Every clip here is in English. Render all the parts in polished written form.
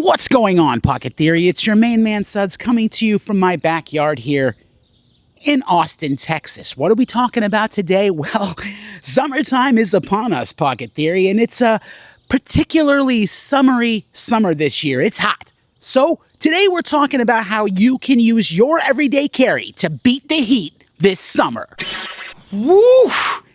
What's going on, Pocket Theory? It's your main man, Suds, coming to you from my backyard here in Austin, Texas. What are we talking about today? Well, summertime is upon us, Pocket Theory, and it's a particularly summery summer this year. It's hot. So today we're talking about how you can use your everyday carry to beat the heat this summer. Woo!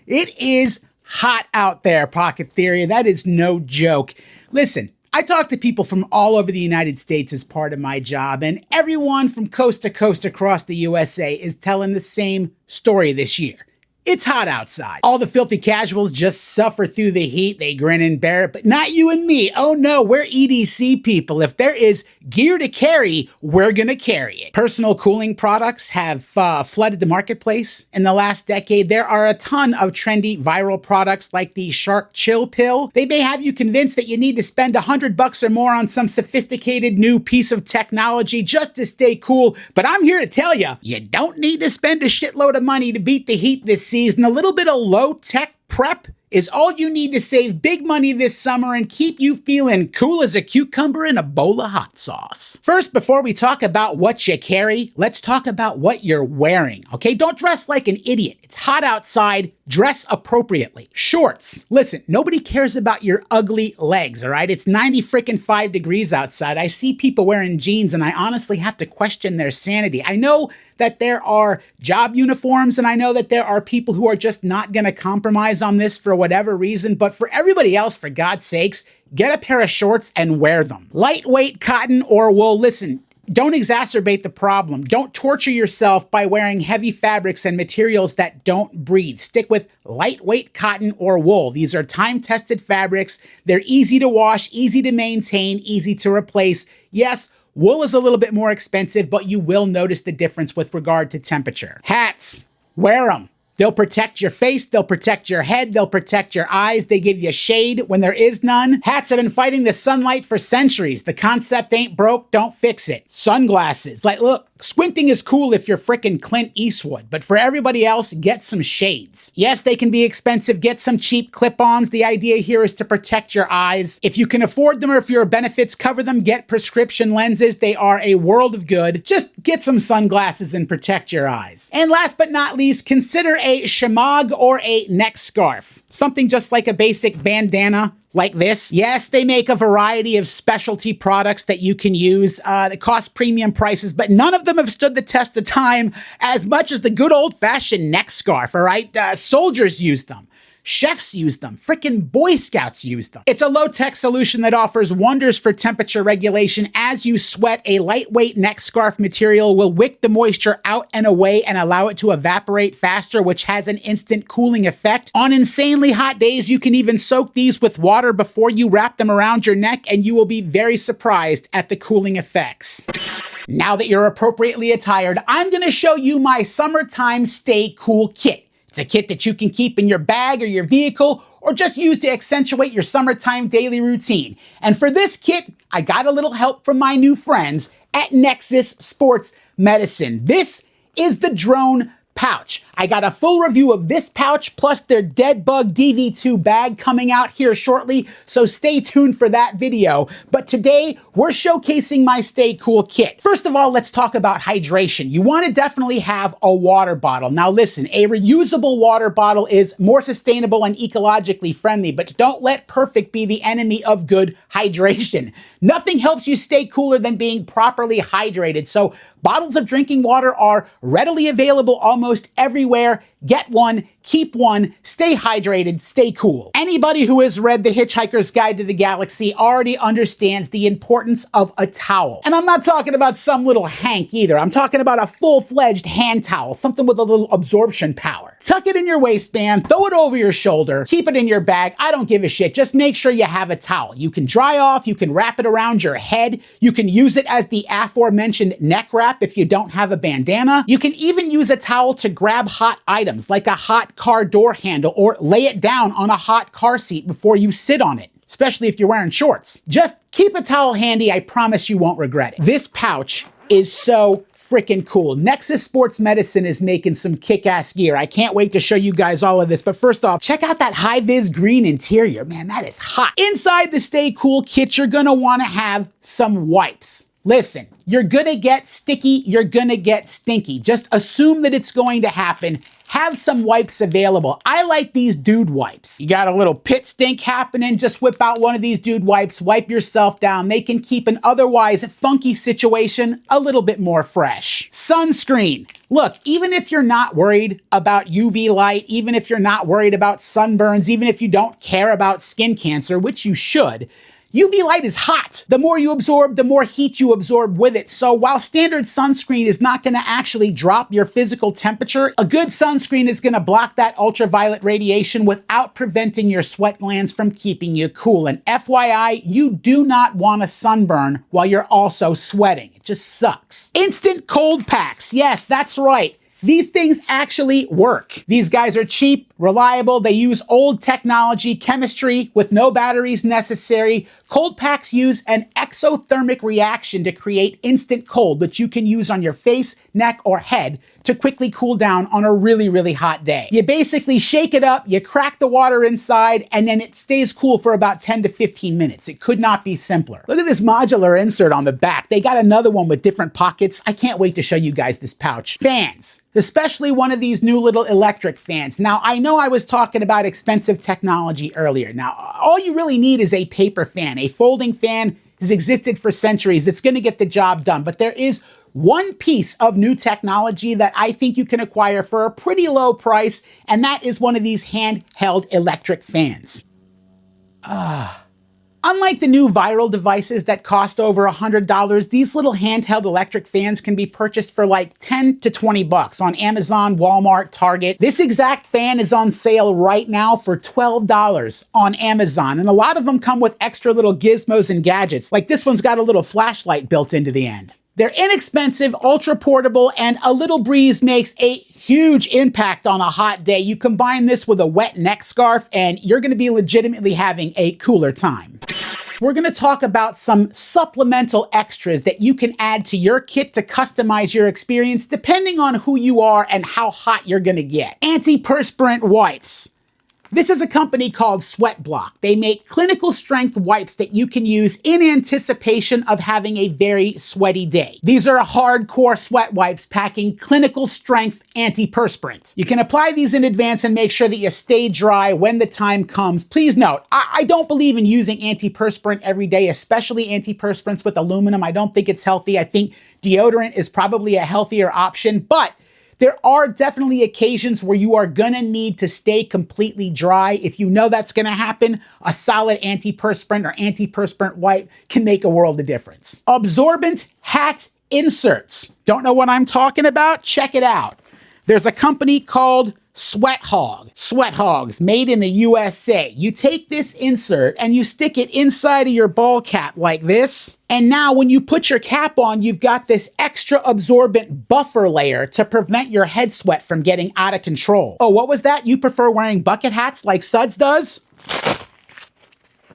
It is hot out there, Pocket Theory. That is no joke. Listen, I talk to people from all over the United States as part of my job, and everyone from coast to coast across the USA is telling the same story this year. It's hot outside. All the filthy casuals just suffer through the heat. They grin and bear it, but not you and me. Oh no, we're EDC people. If there is gear to carry, we're gonna carry it. Personal cooling products have flooded the marketplace in the last decade. There are a ton of trendy viral products like the Shark Chill Pill. They may have you convinced that you need to spend $100 or more on some sophisticated new piece of technology just to stay cool, but I'm here to tell you, you don't need to spend a shitload of money to beat the heat this season. A little bit of low-tech prep is all you need to save big money this summer and keep you feeling cool as a cucumber in a bowl of hot sauce. First, before we talk about what you carry, let's talk about what you're wearing, okay? Don't dress like an idiot. It's hot outside. Dress appropriately. Shorts. Listen, nobody cares about your ugly legs, all right? It's 95 degrees outside. I see people wearing jeans and I honestly have to question their sanity. I know that there are job uniforms and I know that there are people who are just not going to compromise on this for whatever reason, but for everybody else, for God's sakes, get a pair of shorts and wear them. Lightweight cotton or wool. Listen, don't exacerbate the problem. Don't torture yourself by wearing heavy fabrics and materials that don't breathe. Stick with lightweight cotton or wool. These are time-tested fabrics. They're easy to wash, easy to maintain, easy to replace. Yes, wool is a little bit more expensive, but you will notice the difference with regard to temperature. Hats, wear them. They'll protect your face, they'll protect your head, they'll protect your eyes, they give you shade when there is none. Hats have been fighting the sunlight for centuries. The concept ain't broke, don't fix it. Sunglasses, like look, squinting is cool if you're frickin' Clint Eastwood, but for everybody else, get some shades. Yes, they can be expensive, get some cheap clip-ons. The idea here is to protect your eyes. If you can afford them or if your benefits cover them, get prescription lenses. They are a world of good. Just get some sunglasses and protect your eyes. And last but not least, consider a shemagh or a neck scarf. Something just like a basic bandana like this. Yes, they make a variety of specialty products that you can use that cost premium prices, but none of them have stood the test of time as much as the good old-fashioned neck scarf, all right? Soldiers use them. Chefs use them. Frickin' Boy Scouts use them. It's a low-tech solution that offers wonders for temperature regulation. As you sweat, a lightweight neck scarf material will wick the moisture out and away and allow it to evaporate faster, which has an instant cooling effect. On insanely hot days, you can even soak these with water before you wrap them around your neck, and you will be very surprised at the cooling effects. Now that you're appropriately attired, I'm gonna show you my summertime Stay Cool kit. It's a kit that you can keep in your bag or your vehicle or just use to accentuate your summertime daily routine. And for this kit, I got a little help from my new friends at Nexus Sports Medicine. This is the drone pouch. I got a full review of this pouch plus their Dead Bug DV2 bag coming out here shortly, so stay tuned for that video. But today, we're showcasing my Stay Cool kit. First of all, let's talk about hydration. You want to definitely have a water bottle. Now listen, a reusable water bottle is more sustainable and ecologically friendly, but don't let perfect be the enemy of good hydration. Nothing helps you stay cooler than being properly hydrated, so bottles of drinking water are readily available almost everywhere. Get one, keep one, stay hydrated, stay cool. Anybody who has read The Hitchhiker's Guide to the Galaxy already understands the importance of a towel. And I'm not talking about some little hank either. I'm talking about a full-fledged hand towel, something with a little absorption power. Tuck it in your waistband, throw it over your shoulder, keep it in your bag. I don't give a shit. Just make sure you have a towel. You can dry off, you can wrap it around your head, you can use it as the aforementioned neck wrap if you don't have a bandana. You can even use a towel to grab hot items like a hot car door handle or lay it down on a hot car seat before you sit on it, especially if you're wearing shorts. Just keep a towel handy. I promise you won't regret it. This pouch is so freaking cool. Nexus Sports Medicine is making some kick-ass gear. I can't wait to show you guys all of this. But first off, check out that high-vis green interior. Man, that is hot. Inside the Stay Cool kit, you're gonna wanna have some wipes. Listen, you're gonna get sticky, you're gonna get stinky. Just assume that it's going to happen. Have some wipes available. I like these dude wipes. You got a little pit stink happening, just whip out one of these dude wipes, wipe yourself down. They can keep an otherwise funky situation a little bit more fresh. Sunscreen. Look, even if you're not worried about UV light, even if you're not worried about sunburns, even if you don't care about skin cancer, which you should, UV light is hot. The more you absorb, the more heat you absorb with it. So while standard sunscreen is not gonna actually drop your physical temperature, a good sunscreen is gonna block that ultraviolet radiation without preventing your sweat glands from keeping you cool. And FYI, you do not want a sunburn while you're also sweating. It just sucks. Instant cold packs. Yes, that's right. These things actually work. These guys are cheap, reliable, they use old technology, chemistry with no batteries necessary. Cold packs use an exothermic reaction to create instant cold that you can use on your face, neck, or head to quickly cool down on a really, really hot day. You basically shake it up, you crack the water inside, and then it stays cool for about 10 to 15 minutes. It could not be simpler. Look at this modular insert on the back. They got another one with different pockets. I can't wait to show you guys this pouch. Fans. Especially one of these new little electric fans. Now, I know I was talking about expensive technology earlier. Now, all you really need is a paper fan. A folding fan has existed for centuries. It's gonna get the job done, but there is one piece of new technology that I think you can acquire for a pretty low price, and that is one of these handheld electric fans. Unlike the new viral devices that cost over $100, these little handheld electric fans can be purchased for like 10 to 20 bucks on Amazon, Walmart, Target. This exact fan is on sale right now for $12 on Amazon, and a lot of them come with extra little gizmos and gadgets. Like this one's got a little flashlight built into the end. They're inexpensive, ultra portable, and a little breeze makes a huge impact on a hot day. You combine this with a wet neck scarf and you're gonna be legitimately having a cooler time. We're gonna talk about some supplemental extras that you can add to your kit to customize your experience depending on who you are and how hot you're gonna get. Antiperspirant wipes. This is a company called SweatBlock. They make clinical strength wipes that you can use in anticipation of having a very sweaty day. These are hardcore sweat wipes packing clinical strength antiperspirant. You can apply these in advance and make sure that you stay dry when the time comes. Please note, I don't believe in using antiperspirant every day, especially antiperspirants with aluminum. I don't think it's healthy. I think deodorant is probably a healthier option, but there are definitely occasions where you are gonna need to stay completely dry. If you know that's gonna happen, a solid antiperspirant or antiperspirant wipe can make a world of difference. Absorbent hat inserts. Don't know what I'm talking about? Check it out. There's a company called SweatHawg. SweatHawgs, made in the USA. You take this insert and you stick it inside of your ball cap like this. And now when you put your cap on, you've got this extra absorbent buffer layer to prevent your head sweat from getting out of control. Oh, what was that? You prefer wearing bucket hats like Suds does?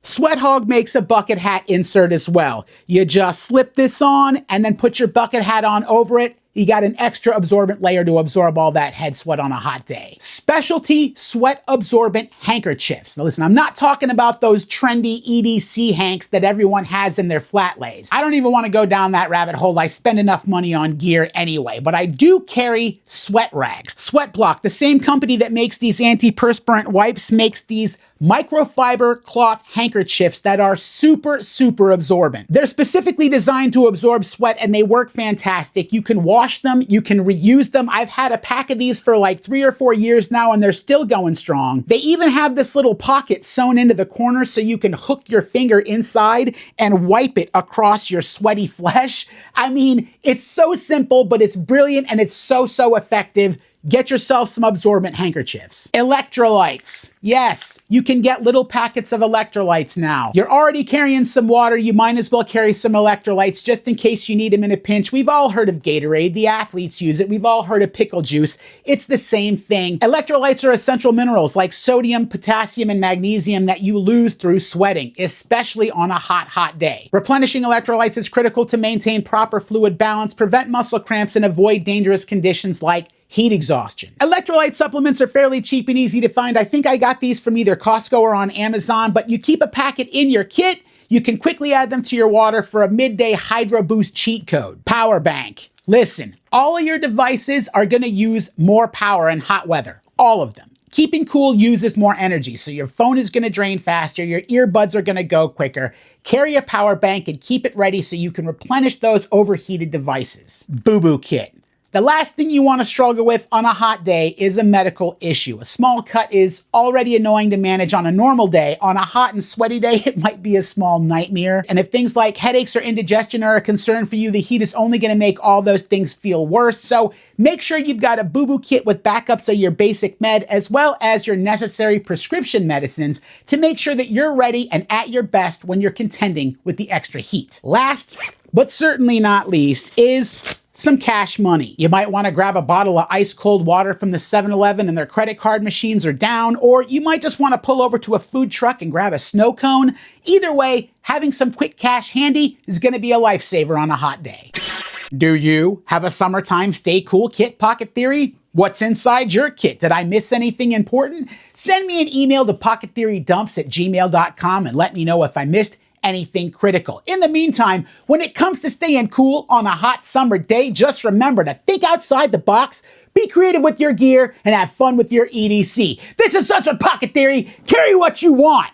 SweatHawg makes a bucket hat insert as well. You just slip this on and then put your bucket hat on over it. You got an extra absorbent layer to absorb all that head sweat on a hot day. Specialty sweat absorbent handkerchiefs. Now listen, I'm not talking about those trendy EDC hanks that everyone has in their flat lays. I don't even want to go down that rabbit hole. I spend enough money on gear anyway, but I do carry sweat rags. SweatBlock, the same company that makes these antiperspirant wipes, makes these microfiber cloth handkerchiefs that are super, super absorbent. They're specifically designed to absorb sweat and they work fantastic. You can wash them, you can reuse them. I've had a pack of these for like 3 or 4 years now and they're still going strong. They even have this little pocket sewn into the corner so you can hook your finger inside and wipe it across your sweaty flesh. I mean, it's so simple, but it's brilliant and it's so, so effective. Get yourself some absorbent handkerchiefs. Electrolytes. Yes, you can get little packets of electrolytes now. You're already carrying some water, you might as well carry some electrolytes just in case you need them in a pinch. We've all heard of Gatorade, the athletes use it. We've all heard of pickle juice. It's the same thing. Electrolytes are essential minerals like sodium, potassium, and magnesium that you lose through sweating, especially on a hot day. Replenishing electrolytes is critical to maintain proper fluid balance, prevent muscle cramps, and avoid dangerous conditions like heat exhaustion. Electrolyte supplements are fairly cheap and easy to find. I think I got these from either Costco or on Amazon, but you keep a packet in your kit, you can quickly add them to your water for a midday Hydro Boost cheat code. Power bank. Listen, all of your devices are gonna use more power in hot weather. All of them. Keeping cool uses more energy, so your phone is gonna drain faster, your earbuds are gonna go quicker. Carry a power bank and keep it ready so you can replenish those overheated devices. Boo-boo kit. The last thing you want to struggle with on a hot day is a medical issue. A small cut is already annoying to manage on a normal day. On a hot and sweaty day, it might be a small nightmare. And if things like headaches or indigestion are a concern for you, the heat is only going to make all those things feel worse. So make sure you've got a boo-boo kit with backups of your basic med as well as your necessary prescription medicines to make sure that you're ready and at your best when you're contending with the extra heat. Last, but certainly not least, is some cash money. You might want to grab a bottle of ice cold water from the 7-Eleven and their credit card machines are down, or you might just want to pull over to a food truck and grab a snow cone. Either way, having some quick cash handy is going to be a lifesaver on a hot day. Do you have a summertime stay cool kit, Pocket Theory? What's inside your kit? Did I miss anything important? Send me an email to pockettheorydumps@gmail.com and let me know if I missed anything critical. In the meantime, when it comes to staying cool on a hot summer day, just remember to think outside the box, be creative with your gear, and have fun with your EDC. This is Such a Pocket Theory. Carry what you want.